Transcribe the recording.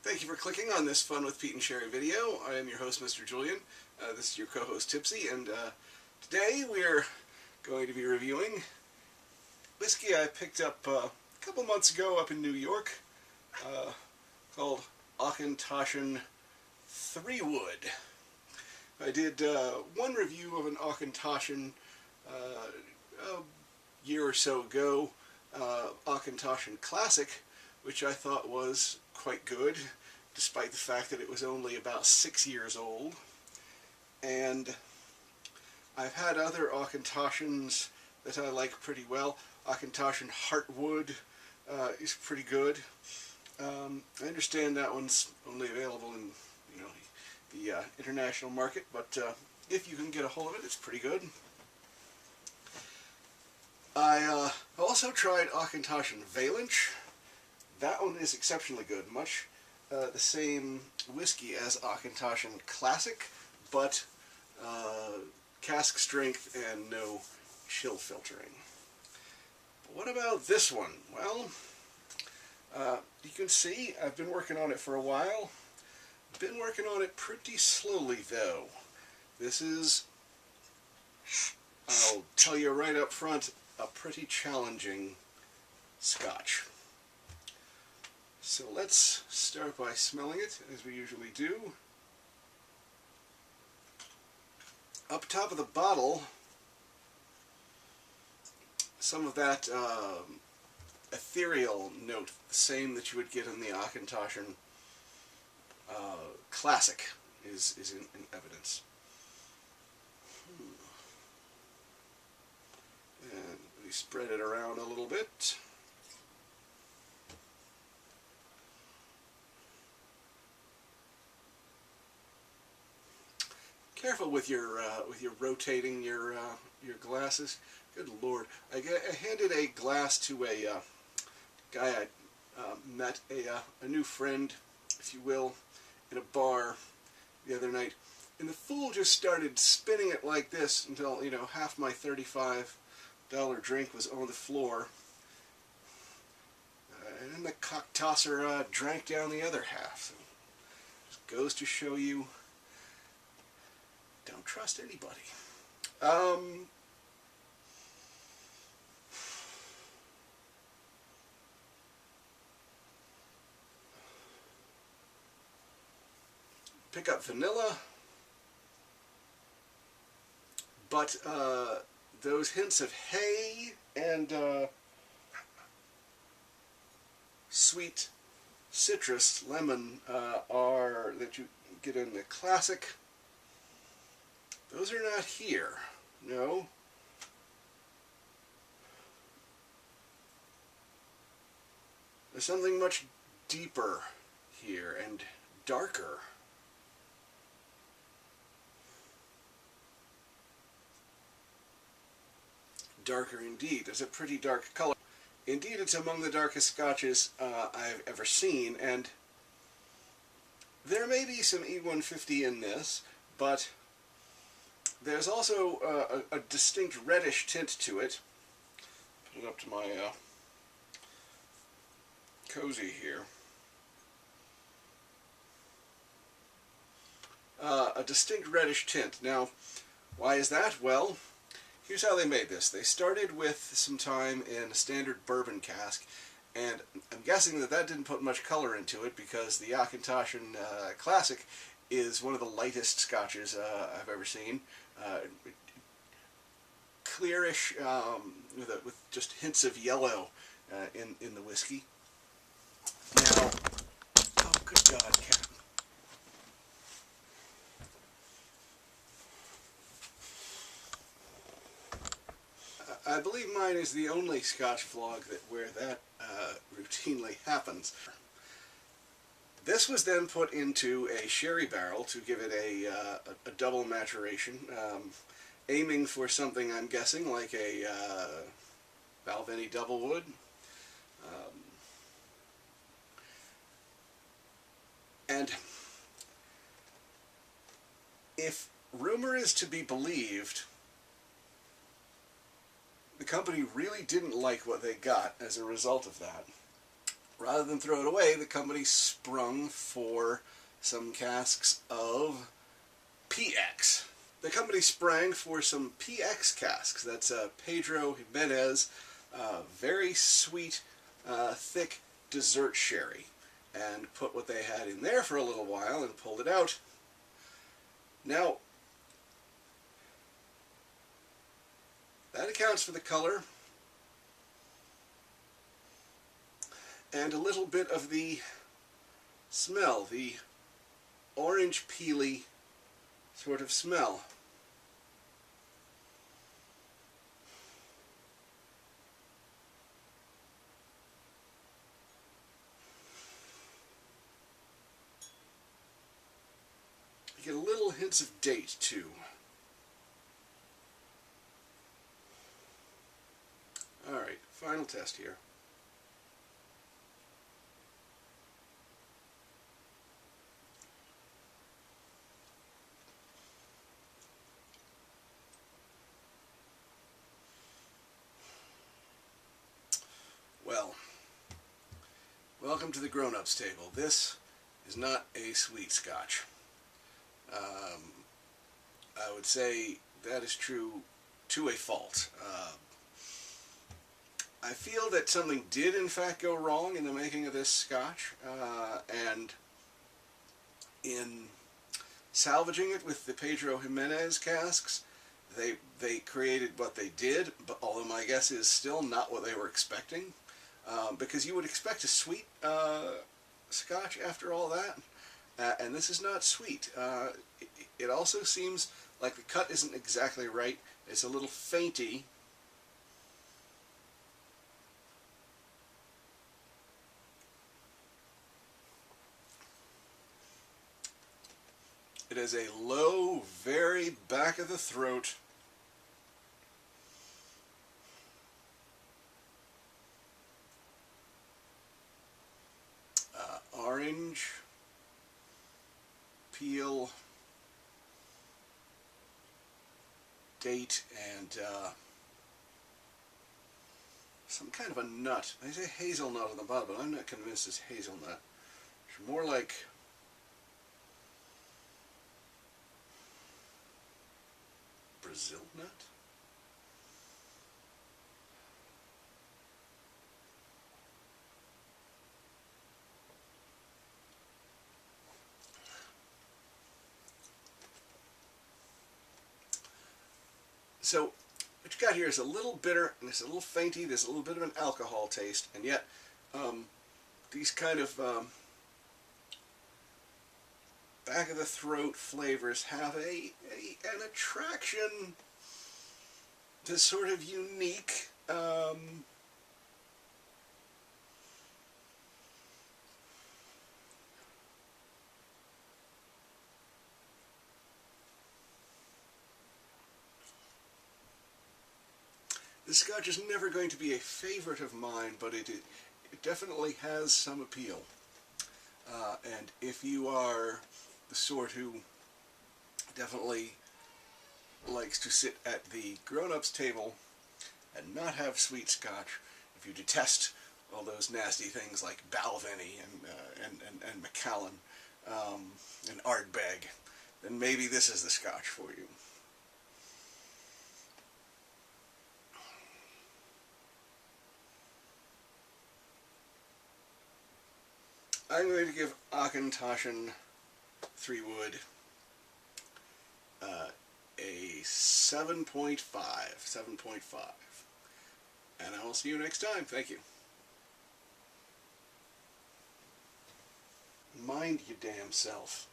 Thank you for clicking on this Fun with Pete and Sherry video. I am your host, Mr. Julian. This is your co-host, Tipsy, and today we're going to be reviewing whiskey I picked up a couple months ago up in New York, called Auchentoshan 3 Wood. I did one review of an Auchentoshan a year or so ago, Auchentoshan Classic, which I thought was quite good, despite the fact that it was only about 6 years old. And I've had other Auchentoshans that I like pretty well. Auchentoshan Heartwood is pretty good. I understand that one's only available in, the international market, but if you can get a hold of it, it's pretty good. I also tried Auchentoshan Valenche. That one is exceptionally good, much the same whiskey as Auchentoshan Classic, but cask strength and no chill filtering. But what about this one? Well, you can see I've been working on it for a while. Been working on it pretty slowly, though. This is, I'll tell you right up front, a pretty challenging Scotch. So let's start by smelling it, as we usually do. Up top of the bottle, some of that ethereal note, the same that you would get in the Auchentoshan Classic, is in evidence. And we spread it around a little bit. Careful with your rotating your glasses. Good Lord! I handed a glass to a guy I met, a new friend, if you will, in a bar the other night, and the fool just started spinning it like this until half my $35 drink was on the floor, and then the cock tosser drank down the other half. So just goes to show you. Don't trust anybody. Pick up vanilla, but those hints of hay and sweet citrus, lemon, are that you get in the Classic. Those are not here. No. There's something much deeper here and darker. Darker indeed. It's a pretty dark color. Indeed, it's among the darkest scotches I've ever seen, and there may be some E150 in this, but there's also a distinct reddish tint to it. Put it up to my cozy here. A distinct reddish tint. Now, why is that? Well, here's how they made this. They started with some time in a standard bourbon cask, and I'm guessing that didn't put much color into it because the Auchentoshan Classic is one of the lightest scotches I've ever seen. Clearish, with just hints of yellow in the whiskey. Now, oh good God, Captain. I believe mine is the only Scotch vlog where that routinely happens. This was then put into a sherry barrel to give it a double maturation, aiming for something I'm guessing like a Balvenie double wood. And if rumor is to be believed, the company really didn't like what they got as a result of that. rather than throw it away, the company sprung for some casks of PX. The company sprang for some PX casks. That's Pedro Jimenez, very sweet, thick dessert sherry, and put what they had in there for a little while and pulled it out. Now, that accounts for the color and a little bit of the smell, the orange peely sort of smell. You get a little hints of date too. Alright, final test here. Well, welcome to the grown-ups table. This is not a sweet scotch. I would say that is true to a fault. I feel that something did in fact go wrong in the making of this scotch, and in salvaging it with the Pedro Jimenez casks, they created what they did, but although my guess is still not what they were expecting, because you would expect a sweet scotch after all that, and this is not sweet. It also seems like the cut isn't exactly right. It's a little fainty. It is a low, very back of the throat, orange peel, date, and some kind of a nut. They say hazelnut on the bottom, but I'm not convinced it's hazelnut. It's more like Brazil nut? So what you got here is a little bitter, and it's a little fainty. There's a little bit of an alcohol taste, and yet these kind of back of the throat flavors have an attraction to sort of unique this scotch is never going to be a favorite of mine, but it definitely has some appeal. And if you are the sort who definitely likes to sit at the grown-ups table and not have sweet scotch, if you detest all those nasty things like Balvenie and Macallan and Ardbeg, then maybe this is the scotch for you. I'm going to give Auchentoshan 3 wood a 7.5. And I will see you next time. Thank you. Mind your damn self.